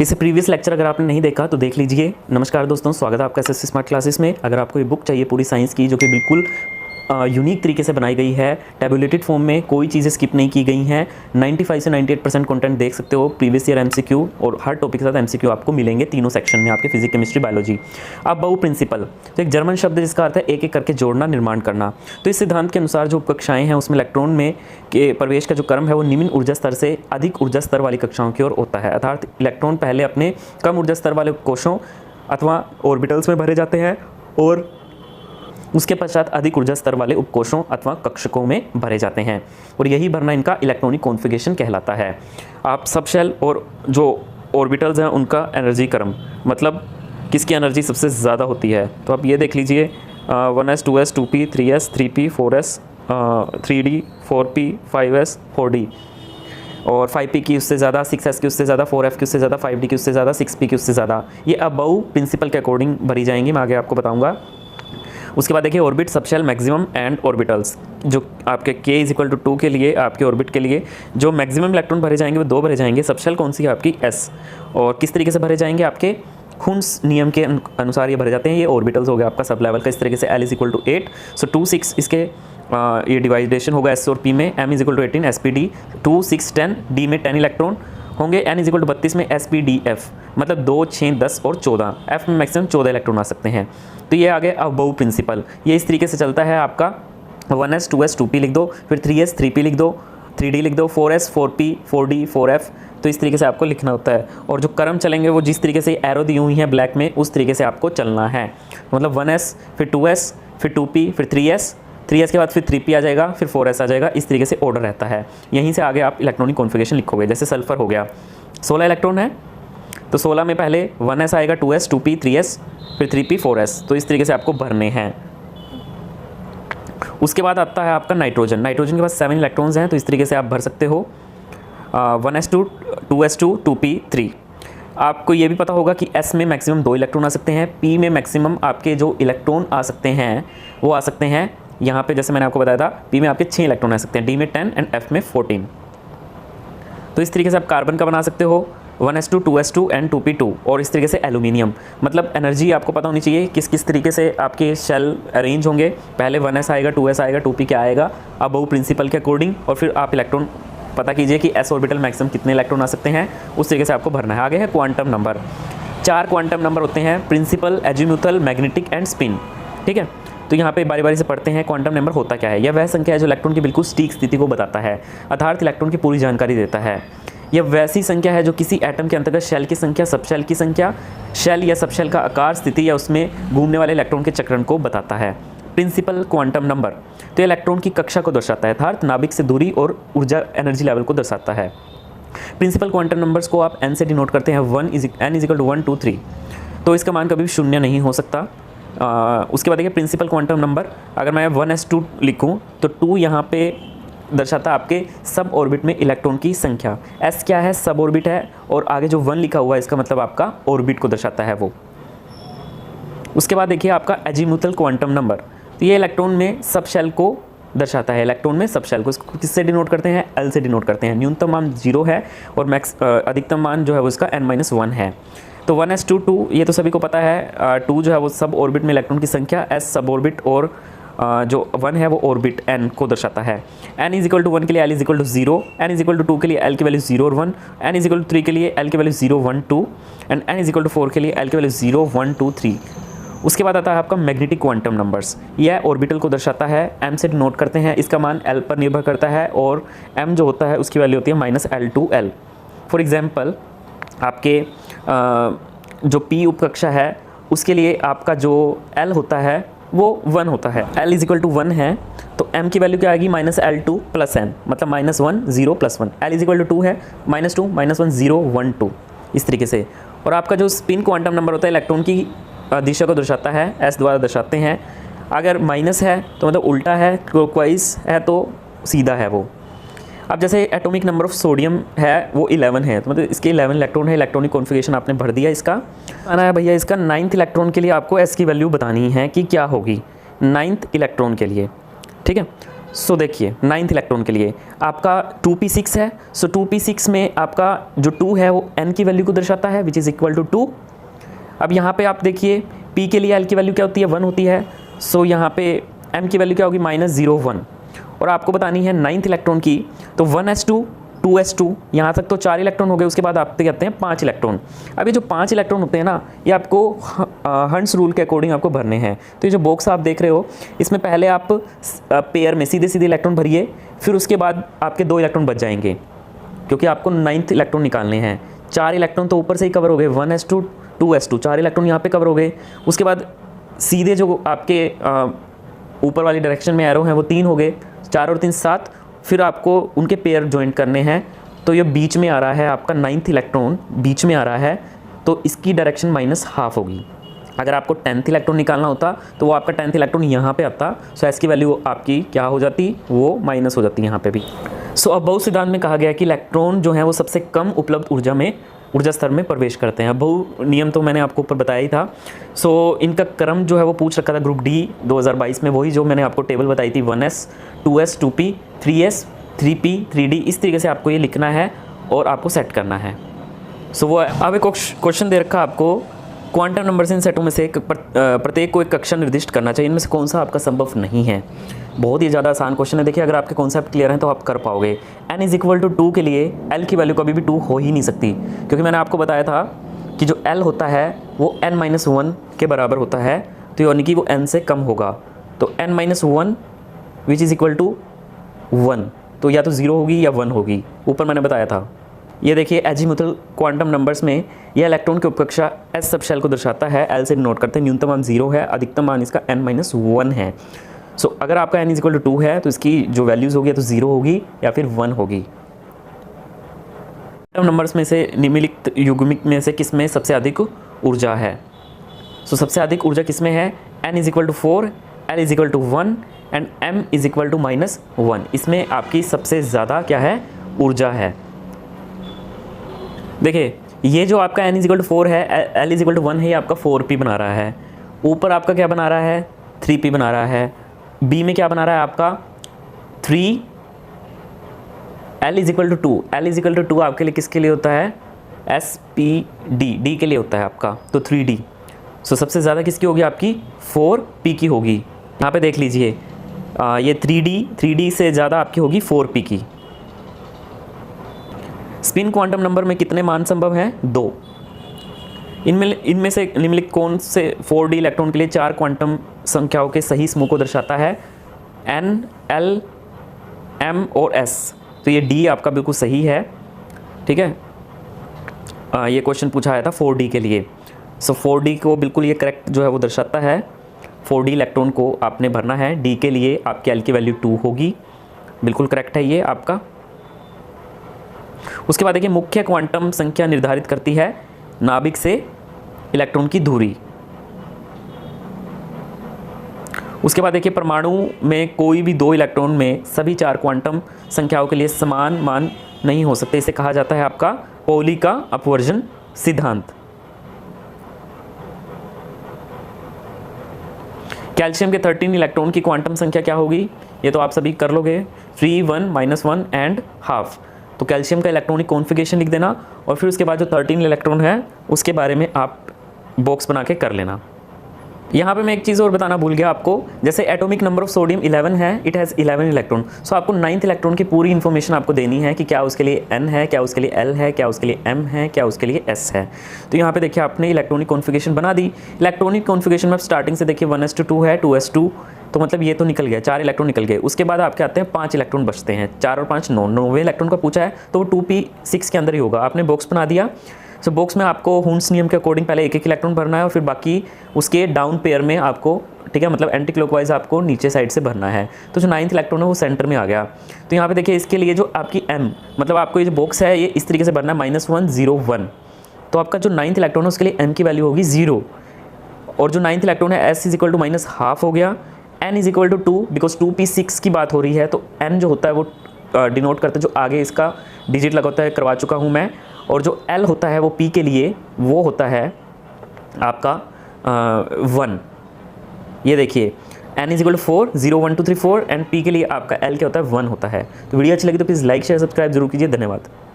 इससे previous lecture अगर आपने नहीं देखा तो देख लीजिए। नमस्कार दोस्तों, स्वागत है आपका एसएससी स्मार्ट क्लासेस में। अगर आपको ये बुक चाहिए पूरी साइंस की, जो कि बिल्कुल यूनिक तरीके से बनाई गई है, टैबुलेटेड फॉर्म में, कोई चीज़ें स्किप नहीं की गई हैं, 95 से 98% कंटेंट देख सकते हो। प्रीवियस ईयर एमसीक्यू और हर टॉपिक के साथ एमसीक्यू आपको मिलेंगे तीनों सेक्शन में, आपके फिजिक्स, केमिस्ट्री, बायोलॉजी। अब बहु प्रिंसिपल तो एक जर्मन शब्द है जिसका अर्थ है एक एक करके जोड़ना, निर्माण करना। तो इस सिद्धांत के अनुसार जो कक्षाएं हैं उसमें इलेक्ट्रॉन में के प्रवेश का जो क्रम है वो निम्न ऊर्जा स्तर से अधिक ऊर्जा स्तर वाली कक्षाओं की ओर होता है। अर्थात इलेक्ट्रॉन पहले अपने कम ऊर्जा स्तर वाले कोशों अथवा ऑर्बिटल्स में भरे जाते हैं और उसके पश्चात अधिक ऊर्जा स्तर वाले उपकोशों अथवा कक्षकों में भरे जाते हैं, और यही भरना इनका इलेक्ट्रॉनिक कॉन्फ़िगरेशन कहलाता है। आप सब शेल और जो ऑर्बिटल्स हैं उनका एनर्जी क्रम, मतलब किसकी एनर्जी सबसे ज़्यादा होती है, तो आप ये देख लीजिए 1s 2s 2p 3s 3p 4s 3d 4p 5s 4d, और 5p की उससे ज़्यादा, 6s की उससे ज़्यादा, 4f की उससे ज़्यादा, 5d की उससे ज़्यादा, 6p की उससे ज़्यादा। ये अबव प्रिंसिपल के अकॉर्डिंग भरी जाएंगी, मैं आगे आपको बताऊँगा। उसके बाद देखिए orbit, subshell, maximum and orbitals. जो आपके k = 2 के लिए, आपके ऑर्बिट के लिए जो मैक्सिमम इलेक्ट्रॉन भरे जाएंगे वो 2 भरे जाएंगे। सबशेल कौन सी है आपकी s, और किस तरीके से भरे जाएंगे, आपके हुन्स नियम के अनुसार ये भरे जाते हैं। ये ऑर्बिटल्स हो गया आपका सब लेवल का, इस तरीके से l = 8, सो 2 6 इसके ये डिवाइडेशन होगा s और p में। m = 18 sp_d, 2 6 10, d में 10 इलेक्ट्रॉन होंगे। n = 32 में sp_d_f, मतलब 2 6 10 और 14, f में मैक्सिमम 14 इलेक्ट्रॉन आ सकते हैं। तो ये आ गया अबव प्रिंसिपल। ये इस तरीके से चलता है आपका 1s 2s 2p लिख दो, फिर 3s 3p लिख दो, 3d लिख दो, 4s 4p 4d 4f। तो इस तरीके से आपको लिखना होता है, और जो क्रम चलेंगे वो जिस तरीके से एरो दी हुई है ब्लैक में उस तरीके से आपको चलना है। मतलब 1s फिर 2s फिर 2p फिर 3s के बाद फिर 3p आ जाएगा, फिर 4s आ जाएगा। इस तरीके से ऑर्डर रहता है। यहीं से आगे आप इलेक्ट्रॉनिक कॉन्फ़िगरेशन लिखोगे। जैसे सल्फर हो गया, 16 इलेक्ट्रॉन है तो 16 में पहले 1s आएगा, 2s 2p 3s फिर 3p 4s। तो इस तरीके से आपको भरने हैं। उसके बाद आता है आपका नाइट्रोजन। नाइट्रोजन के पास 7 इलेक्ट्रॉन्स हैं, तो इस तरीके से आप भर सकते हो 1s2 2s2 2p 3। आपको ये भी पता होगा कि s में मैक्सिमम 2 इलेक्ट्रॉन आ सकते हैं, p में मैक्सिमम आपके जो इलेक्ट्रॉन आ सकते हैं वो आ सकते हैं यहाँ पे, जैसे मैंने आपको बताया था, p में आपके 6 इलेक्ट्रॉन आ सकते हैं, d में 10 एंड f में 14। तो इस तरीके से आप कार्बन का बना सकते हो 1s2 2s2 एंड 2p2, और इस तरीके से एल्यूमिनियम। मतलब एनर्जी आपको पता होनी चाहिए किस किस तरीके से आपके शेल अरेंज होंगे। पहले 1s आएगा, 2s आएगा, 2p क्या आएगा अबव प्रिंसिपल के अकॉर्डिंग, और फिर आप इलेक्ट्रॉन पता कीजिए कि s ऑर्बिटल मैक्सिमम कितने इलेक्ट्रॉन आ सकते हैं, उस तरीके से आपको भरना है। आगे है क्वांटम नंबर। 4 क्वांटम नंबर होते हैं, principal, azimuthal, magnetic and spin. ठीक है, तो यहाँ पे बारी बारी से पढ़ते हैं क्वांटम नंबर होता क्या है। यह वह संख्या है जो इलेक्ट्रॉन की बिल्कुल सटीक स्थिति को बताता है, अर्थात इलेक्ट्रॉन की पूरी जानकारी देता है। यह वैसी संख्या है जो किसी एटम के अंतर्गत शेल की संख्या, सबशेल की संख्या, शेल या सबशेल का आकार, स्थिति या उसमें घूमने वाले इलेक्ट्रॉन के चक्रण को बताता है। प्रिंसिपल क्वांटम नंबर तो ये इलेक्ट्रॉन की कक्षा को दर्शाता है, अर्थात नाभिक से दूरी और ऊर्जा एनर्जी लेवल को दर्शाता है। प्रिंसिपल क्वांटम नंबर्स को आप n से डिनोट करते हैं। n = 1 2 3, तो इसका मान कभी भी शून्य नहीं हो सकता। उसके बाद देखिए प्रिंसिपल क्वांटम नंबर, अगर मैं 1s2 लिखूँ तो 2 यहाँ पे दर्शाता है आपके सब ऑर्बिट में इलेक्ट्रॉन की संख्या। s क्या है, सब ऑर्बिट है, और आगे जो 1 लिखा हुआ है इसका मतलब आपका ऑर्बिट को दर्शाता है वो। उसके बाद देखिए आपका एजीमुथल क्वांटम नंबर, तो ये इलेक्ट्रॉन में सब शेल को दर्शाता है। इलेक्ट्रॉन में सब शेल को किससे डिनोट करते हैं, l से डिनोट करते हैं। न्यूनतम मान 0 है और अधिकतम मान जो है वो इसका n-1 है। तो 1s2 2 ये तो सभी को पता है। 2 जो है वो सब ऑर्बिट में इलेक्ट्रॉन की संख्या, s सब ऑर्बिट, और जो 1 है वो ऑर्बिट n को दर्शाता है। n = 1 के लिए l = 0, n = 2 के लिए l की वैल्यू 0 और 1, n = 3 के लिए l की वैल्यू 0 1 2, एंड n = 4 के लिए l की वैल्यू 0 1 2 3। उसके बाद आता है आपका मैग्नेटिक क्वांटम नंबर्स। यह ऑर्बिटल को दर्शाता है, m से डिनोट करते हैं। इसका मान l पर निर्भर करता है, और m जो होता है उसकी वैल्यू होती है -L2L। फॉर एग्जांपल आपके जो p उपकक्षा है उसके लिए आपका जो l होता है वो 1 होता है। l = 1 है तो m की वैल्यू क्या आएगी, -L2 + n, मतलब -1 0 + 1। l = 2 है, -2 -1 0 1 2, इस तरीके से। और आपका जो स्पिन क्वांटम नंबर होता है इलेक्ट्रॉन की दिशा को दर्शाता है, s द्वारा दर्शाते हैं। अगर माइनस है तो मतलब उल्टा है, क्लॉकवाइज है तो सीधा है वो। अब जैसे एटॉमिक नंबर ऑफ सोडियम है वो 11 है, तो मतलब इसके 11 इलेक्ट्रॉन है। इलेक्ट्रॉनिक कॉन्फ़िगरेशन आपने भर दिया। इसका आना है भैया, इसका 9th इलेक्ट्रॉन के लिए आपको s की वैल्यू बतानी है कि क्या होगी 9th इलेक्ट्रॉन के लिए। ठीक है, सो देखिए 9th इलेक्ट्रॉन के लिए आपका 2p6 है। सो 2p6 में आपका जो 2 है वो n की वैल्यू को दर्शाता है विच इज़ इक्वल टू 2। अब यहाँ पे आप देखिए p के लिए l की वैल्यू क्या होती है 1 होती है। सो यहाँ पे m की वैल्यू क्या होगी -0 1 और आपको बतानी है 9th इलेक्ट्रॉन की। तो 1s2 2s2 यहाँ तक तो 4 इलेक्ट्रॉन हो गए। उसके बाद आप कहते हैं 5 इलेक्ट्रॉन। अब ये जो 5 इलेक्ट्रॉन होते हैं ना ये आपको हंट्स रूल के अकॉर्डिंग आपको भरने हैं। तो ये जो बॉक्स आप देख रहे हो इसमें पहले आप पेयर में सीधे सीधे इलेक्ट्रॉन भरिए, फिर उसके बाद आपके 2 इलेक्ट्रॉन बच जाएंगे क्योंकि आपको 9th इलेक्ट्रॉन निकालने हैं। 4 इलेक्ट्रॉन तो ऊपर से ही कवर हो गए 1s2 2s2 4 इलेक्ट्रॉन यहाँ पे कवर हो गए। उसके बाद सीधे जो आपके ऊपर वाली डायरेक्शन में एरो हैं वो 3 हो गए, 4 और 3 7। फिर आपको उनके पेयर ज्वाइंट करने हैं। तो ये बीच में आ रहा है आपका 9th इलेक्ट्रॉन बीच में आ रहा है तो इसकी डायरेक्शन -½ होगी। अगर आपको 10th इलेक्ट्रॉन निकालना होता तो वो आपका 10th इलेक्ट्रॉन यहाँ पे आता। सो एस की वैल्यू आपकी क्या हो जाती, वो माइनस हो जाती यहाँ पे भी। सो अब बहु सिद्धांत में कहा गया कि इलेक्ट्रॉन जो है वो सबसे कम उपलब्ध ऊर्जा स्तर में प्रवेश करते हैं। बहु नियम तो मैंने आपको ऊपर बताया ही था। सो इनका क्रम जो है वो पूछ रखा था ग्रुप डी 2022 में, वही जो मैंने आपको टेबल बताई थी 1s 2s 2p 3s 3p 3d। इस तरीके से आपको ये लिखना है और आपको सेट करना है। सो वो अब एक क्वेश्चन दे रखा आपको, क्वांटम नंबर से इन सेटों में से प्रत्येक को एक कक्षा निर्दिष्ट करना चाहिए, इनमें से कौन सा आपका संभव नहीं है। बहुत ही ज़्यादा आसान क्वेश्चन है। देखिए अगर आपके कॉन्सेप्ट क्लियर हैं तो आप कर पाओगे। n इज़ इक्वल टू 2 के लिए l की वैल्यू कभी भी 2 हो ही नहीं सकती क्योंकि मैंने आपको बताया था कि जो l होता है वो n-1 के बराबर होता है, तो यानी कि वो n से कम होगा। तो n-1 which is equal to 1, तो या तो 0 होगी या 1 होगी, ऊपर मैंने बताया था। ये देखिए एजीमुथल क्वांटम नंबर्स में यह इलेक्ट्रॉन की उपकक्षा s सब शेल को दर्शाता है। l से नोट करते हैं, न्यूनतम मान 0 है, अधिकतम मान इसका n-1 है। सो अगर आपका n इक्वल टू 2 है तो इसकी जो वैल्यूज़ होगी या तो 0 होगी या फिर 1 होगी। क्वांटम नंबर्स में से निम्नलिखित युग्मिक में से किस में सबसे अधिक ऊर्जा है। सो सबसे अधिक ऊर्जा किस में है, n is equal to 4, l is equal to 1 and m is equal to -1। इसमें आपकी सबसे ज़्यादा क्या है, ऊर्जा है। देखिए ये जो आपका n इज इक्वल टू 4 है, l इज इक्वल टू 1 है, ये आपका 4p बना रहा है। ऊपर आपका क्या बना रहा है, 3p बना रहा है। b में क्या बना रहा है आपका 3, l is equal to 2, l is equal to 2 आपके लिए किसके लिए होता है, SPD, d के लिए होता है आपका, तो 3d। सो सबसे ज़्यादा किसकी होगी आपकी 4p की होगी। यहाँ पे देख लीजिए ये 3d से ज़्यादा आपकी होगी 4p की। स्पिन क्वांटम नंबर में कितने मान संभव हैं, 2। इनमें से निम्नलिखित कौन से 4d इलेक्ट्रॉन के लिए 4 क्वांटम संख्याओं के सही समूह को दर्शाता है, n, l, m और s। तो ये d आपका बिल्कुल सही है, ठीक है। ये क्वेश्चन पूछा आया था 4d के लिए। सो 4d को बिल्कुल ये करेक्ट जो है वो दर्शाता है। 4d इलेक्ट्रॉन को आपने भरना है। d के लिए आपकी l की वैल्यू 2 होगी, बिल्कुल करेक्ट है ये आपका। उसके बाद देखिए मुख्य क्वांटम संख्या निर्धारित करती है नाभिक से इलेक्ट्रॉन की दूरी। उसके बाद देखिए परमाणु में कोई भी 2 इलेक्ट्रॉन में सभी 4 क्वांटम संख्याओं के लिए समान मान नहीं हो सकते। इसे कहा जाता है आपका पॉली का अपवर्जन सिद्धांत। कैल्शियम के 13 इलेक्ट्रॉन की क्वांटम संख्या क्या होगी, ये तो आप सभी कर लोगे, 3 1 -1 एंड हाफ। तो कैल्शियम का इलेक्ट्रॉनिक कॉन्फ़िगरेशन लिख देना और फिर उसके बाद जो 13 इलेक्ट्रॉन है उसके बारे में आप बॉक्स बना के कर लेना। यहाँ पे मैं एक चीज़ और बताना भूल गया आपको, जैसे एटॉमिक नंबर ऑफ सोडियम 11 है, इट हैज़ 11 इलेक्ट्रॉन। सो आपको 9th इलेक्ट्रॉन की पूरी इन्फॉर्मेशन आपको देनी है कि क्या उसके लिए n है, क्या उसके लिए l है, क्या उसके लिए m है, क्या उसके लिए s है। तो यहाँ पे देखिए आपने इलेक्ट्रॉनिक कॉन्फ़िगरेशन बना दी। इलेक्ट्रॉनिक कॉन्फ़िगरेशन में स्टार्टिंग से देखिए 1s2 है, 2s2, तो मतलब ये तो निकल गया, 4 इलेक्ट्रॉन निकल गए। उसके बाद आपके आते हैं 5 इलेक्ट्रॉन बचते हैं, 4 और 5 9, 9वें इलेक्ट्रॉन का पूछा है तो वो 2p6 के अंदर ही होगा। आपने बॉक्स बना दिया। सो बॉक्स में आपको हुन्स नियम के अकॉर्डिंग पहले एक इलेक्ट्रॉन भरना है और फिर बाकी उसके डाउन पेयर में आपको, ठीक है, मतलब एंटी क्लॉकवाइज आपको नीचे साइड से भरना है। तो जो 9th इलेक्ट्रॉन है वो सेंटर में आ गया। तो यहाँ पे देखिए इसके लिए जो आपकी m, मतलब आपको ये जो बॉक्स है ये इस तरीके से भरना है, -1 0 1। तो आपका जो 9th इलेक्ट्रॉन है उसके लिए m की वैल्यू होगी 0 और जो 9th इलेक्ट्रॉन है s इज इक्वल टू -½ हो गया, n is equal to 2 because 2p6 की बात हो रही है। तो n जो होता है वो डिनोट करते जो आगे इसका डिजिट लगा होता है, करवा चुका हूँ मैं। और जो l होता है वो p के लिए वो होता है आपका 1। ये देखिए N is equal to 4, 0 1 2 3 4 and P के लिए आपका L क्या होता है 1 होता है। तो वीडियो अच्छी लगी तो प्लीज़ लाइक शेयर सब्सक्राइब जरूर कीजिए। धन्यवाद।